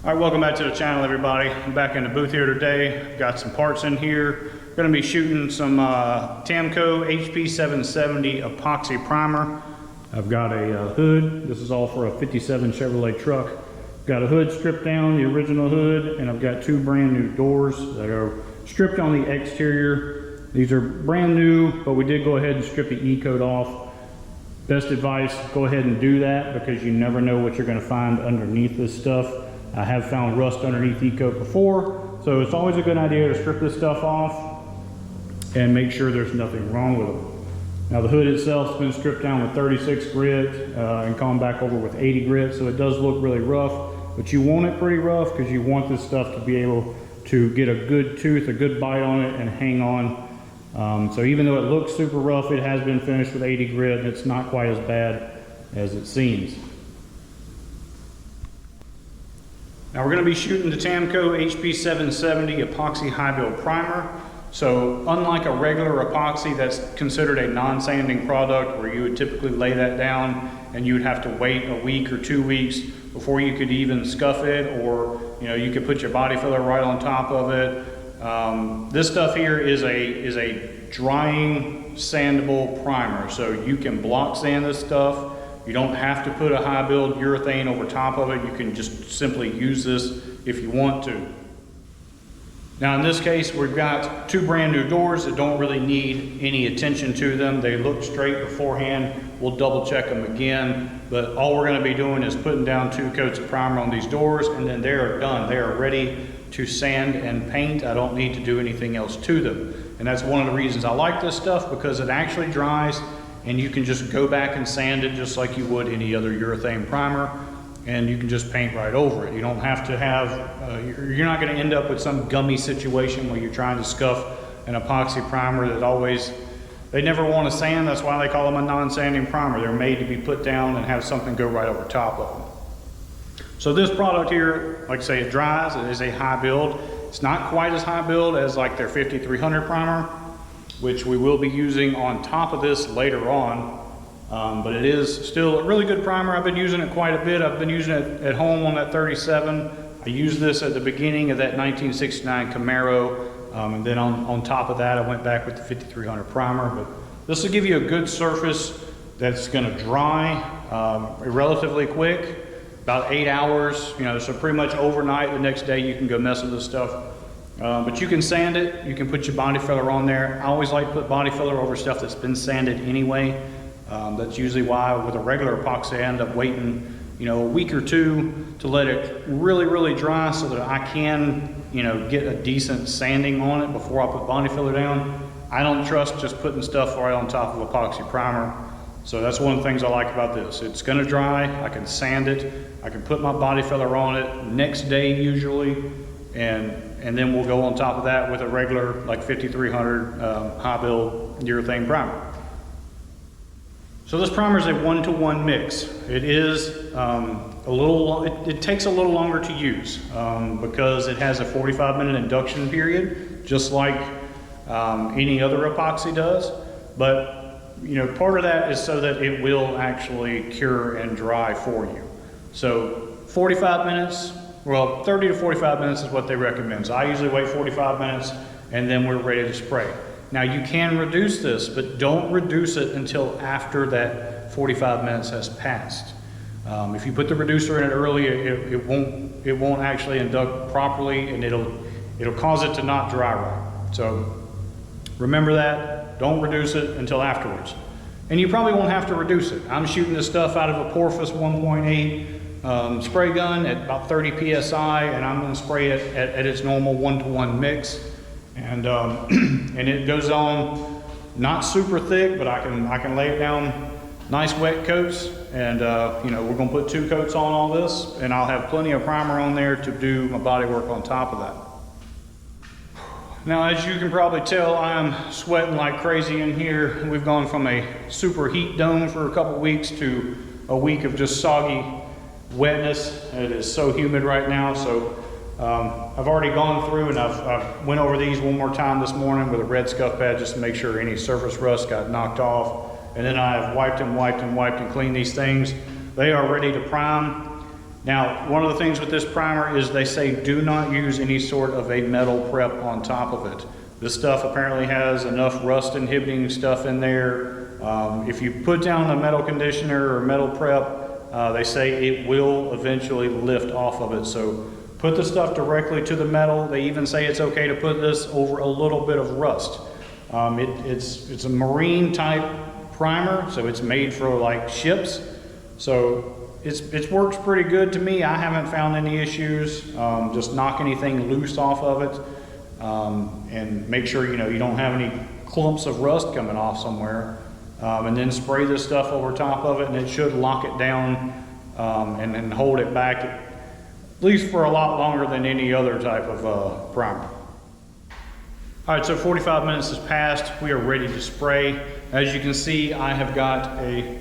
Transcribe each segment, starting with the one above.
All right, welcome back to the channel, everybody. I'm back in the booth here today. I've got some parts in here. Going to be shooting some Tamco HP770 epoxy primer. I've got a hood. This is all for a 57 Chevrolet truck. Got a hood stripped down, the original hood, and I've got two brand new doors that are stripped on the exterior. These are brand new, but we did go ahead and strip the E-coat off. Best advice, go ahead and do that because you never know what you're going to find underneath this stuff. I have found rust underneath E-coat before, so it's always a good idea to strip this stuff off and make sure there's nothing wrong with them. Now the hood itself has been stripped down with 36 grit and gone back over with 80 grit, so it does look really rough, but you want it pretty rough because you want this stuff to be able to get a good tooth, a good bite on it and hang on. So even though it looks super rough, it has been finished with 80 grit and it's not quite as bad as it seems. Now we're going to be shooting the Tamco HP770 epoxy high build primer. So unlike a regular epoxy that's considered a non-sanding product where you would typically lay that down and you would have to wait a week or 2 weeks before you could even scuff it, or you could put your body filler right on top of it. This stuff here is a drying sandable primer, so you can block sand this stuff. You don't have to put a high build urethane over top of it. You can just simply use this if you want to. Now in this case, we've got two brand new doors that don't really need any attention to them. They look straight beforehand. We'll double check them again, but all we're going to be doing is putting down 2 coats of primer on these doors, and then they are done. They are ready to sand and paint. I don't need to do anything else to them. And that's one of the reasons I like this stuff, because it actually dries and you can just go back and sand it just like you would any other urethane primer, and you can just paint right over it. You don't have to have, you're not going to end up with some gummy situation where you're trying to scuff an epoxy primer that they never want to sand. That's why they call them a non-sanding primer. They're made to be put down and have something go right over top of them. So this product here, like I say, it dries. It is a high build. It's not quite as high build as like their 5300 primer, which we will be using on top of this later on. But it is still a really good primer. I've been using it quite a bit. I've been using it at home on that 37. I used this at the beginning of that 1969 Camaro. And then on top of that, I went back with the 5300 primer. But this will give you a good surface that's gonna dry relatively quick, about 8 hours, so pretty much overnight. The next day you can go mess with this stuff. But you can sand it, you can put your body filler on there. I always like to put body filler over stuff that's been sanded anyway. That's usually why with a regular epoxy I end up waiting a week or 2 to let it really, really dry so that I can get a decent sanding on it before I put body filler down. I don't trust just putting stuff right on top of epoxy primer. So that's one of the things I like about this. It's gonna dry, I can sand it, I can put my body filler on it next day usually, and then we'll go on top of that with a regular like 5300 high build urethane primer. So this primer is a 1-to-1 mix. It is it takes a little longer to use because it has a 45-minute induction period, just like any other epoxy does. But part of that is so that it will actually cure and dry for you. So 45 minutes, well, 30 to 45 minutes is what they recommend. So I usually wait 45 minutes and then we're ready to spray. Now you can reduce this, but don't reduce it until after that 45 minutes has passed. If you put the reducer in it early, it won't actually induct properly, and it'll cause it to not dry right. So remember that. Don't reduce it until afterwards. And you probably won't have to reduce it. I'm shooting this stuff out of a Porphis 1.8 spray gun at about 30 psi, and I'm going to spray it at its normal 1-to-1 mix. And and it goes on not super thick, but I can lay it down nice wet coats, and we're gonna put 2 coats on all this, and I'll have plenty of primer on there to do my body work on top of that. Now, as you can probably tell, I'm sweating like crazy in here. We've gone from a super heat dome for a couple weeks to a week of just soggy wetness. It is so humid right now, so I've already gone through and I've went over these one more time this morning with a red scuff pad just to make sure any surface rust got knocked off. And then I've wiped and cleaned these things. They are ready to prime. Now, one of the things with this primer is they say do not use any sort of a metal prep on top of it. This stuff apparently has enough rust inhibiting stuff in there. If you put down a metal conditioner or metal prep, they say it will eventually lift off of it. So put the stuff directly to the metal. They even say it's okay to put this over a little bit of rust. It's a marine type primer, so it's made for like ships. So it works pretty good to me. I haven't found any issues. Just knock anything loose off of it, and make sure you don't have any clumps of rust coming off somewhere. And then spray this stuff over top of it, and it should lock it down and then hold it back at least for a lot longer than any other type of primer. All right, so 45 minutes has passed. We are ready to spray. As you can see, I have got a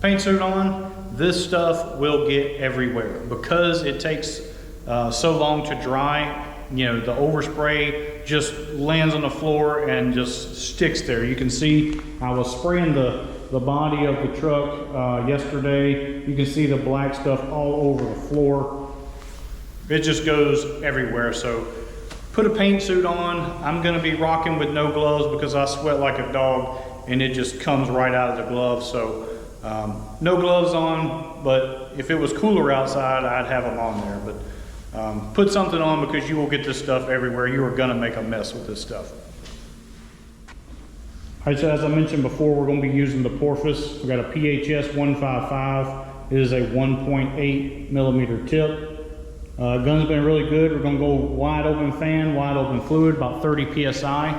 paint suit on. This stuff will get everywhere because it takes so long to dry. The overspray just lands on the floor and just sticks there. You can see I was spraying the body of the truck yesterday. You can see the black stuff all over the floor. It just goes everywhere. So put a paint suit on. I'm gonna be rocking with no gloves because I sweat like a dog and it just comes right out of the gloves. So no gloves on, but if it was cooler outside, I'd have them on there. But put something on because you will get this stuff everywhere. You are gonna make a mess with this stuff. All right, so as I mentioned before, we're gonna be using the Porphis. We've got a PHS-155. It is a 1.8 millimeter tip. Gun's been really good. We're gonna go wide open fan, wide open fluid, about 30 PSI.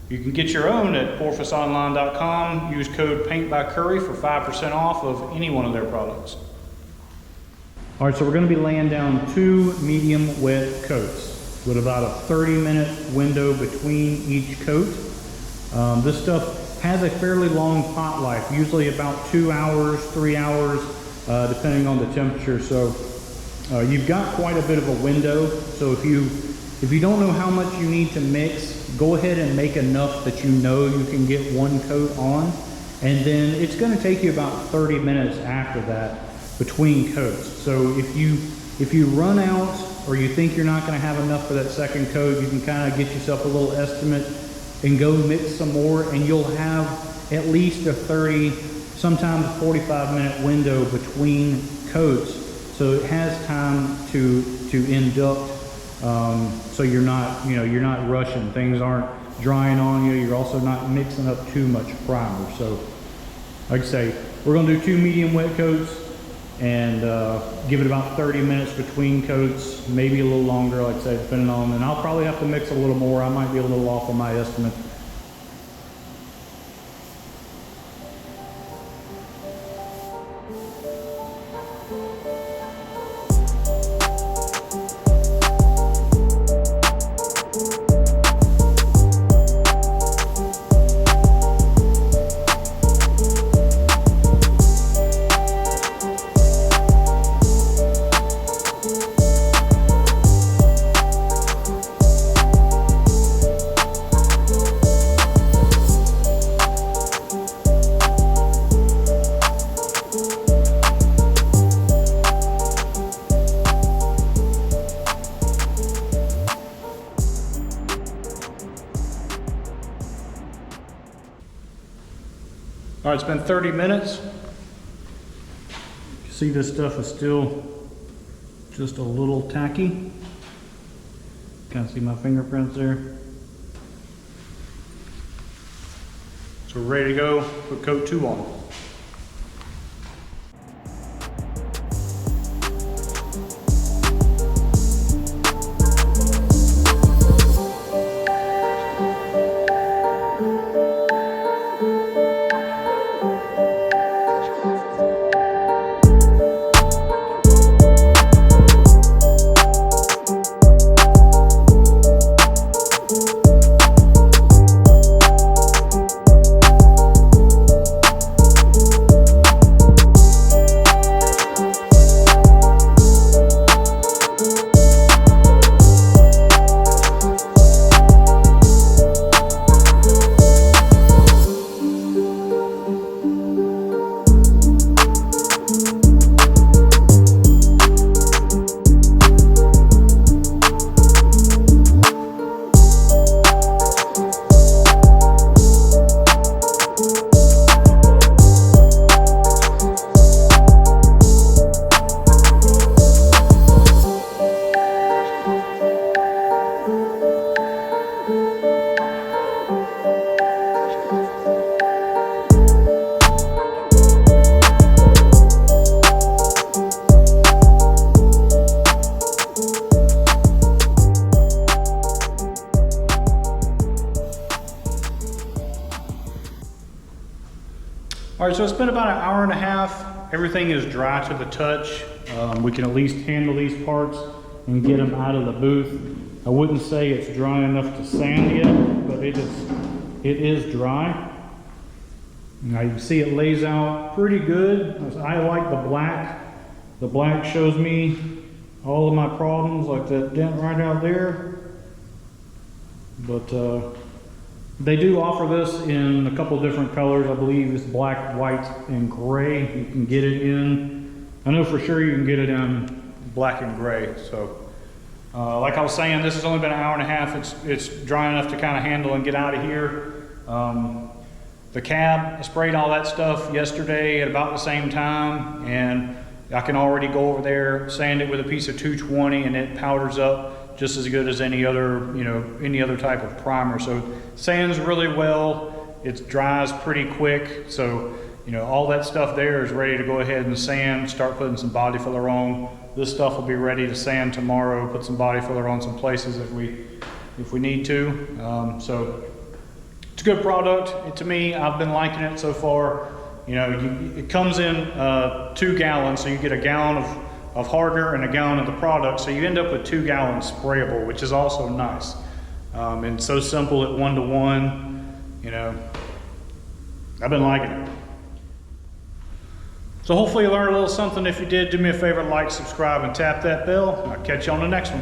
You can get your own at porphisonline.com. Use code PAINTBYCurry for 5% off of any one of their products. All right, so we're gonna be laying down 2 medium wet coats with about a 30-minute window between each coat. This stuff has a fairly long pot life, usually about 2 hours, 3 hours, depending on the temperature. So you've got quite a bit of a window. So if you don't know how much you need to mix, go ahead and make enough that you can get 1 coat on, and then it's going to take you about 30 minutes after that between coats. So if you run out or you think you're not going to have enough for that second coat, you can kind of get yourself a little estimate and go mix some more, and you'll have at least a 30, sometimes 45-minute window between coats. So it has time to induct. So you're not rushing. Things aren't drying on you. You're also not mixing up too much primer. So like I say, we're gonna do 2 medium wet coats and give it about 30 minutes between coats, maybe a little longer, like I say, depending on, and I'll probably have to mix a little more. I might be a little off on my estimate. All right, it's been 30 minutes. You see this stuff is still just a little tacky. Kind of see my fingerprints there. So we're ready to go, put coat 2 on. All right, so it's been about an hour and a half. Everything is dry to the touch. We can at least handle these parts and get them out of the booth. I wouldn't say it's dry enough to sand yet, but it is dry. Now you can see it lays out pretty good. I like the black. The black shows me all of my problems, like that dent right out there. But they do offer this in a couple different colors. I believe it's black, white, and gray. You can get it in. I know for sure you can get it in black and gray. So like I was saying, this has only been an hour and a half. It's dry enough to kind of handle and get out of here. The cab, I sprayed all that stuff yesterday at about the same time, and I can already go over there, sand it with a piece of 220, and it powders up just as good as any other, any other type of primer. So sands really well. It dries pretty quick. So, all that stuff there is ready to go ahead and sand, start putting some body filler on. This stuff will be ready to sand tomorrow, put some body filler on some places if we need to. So it's a good product. To me, I've been liking it so far. It comes in 2 gallons, so you get a gallon of hardener and a gallon of the product, so you end up with 2 gallons sprayable, which is also nice. And so simple at 1-to-1, I've been liking it. So hopefully you learned a little something. If you did, do me a favor, like, subscribe, and tap that bell. I'll catch you on the next one.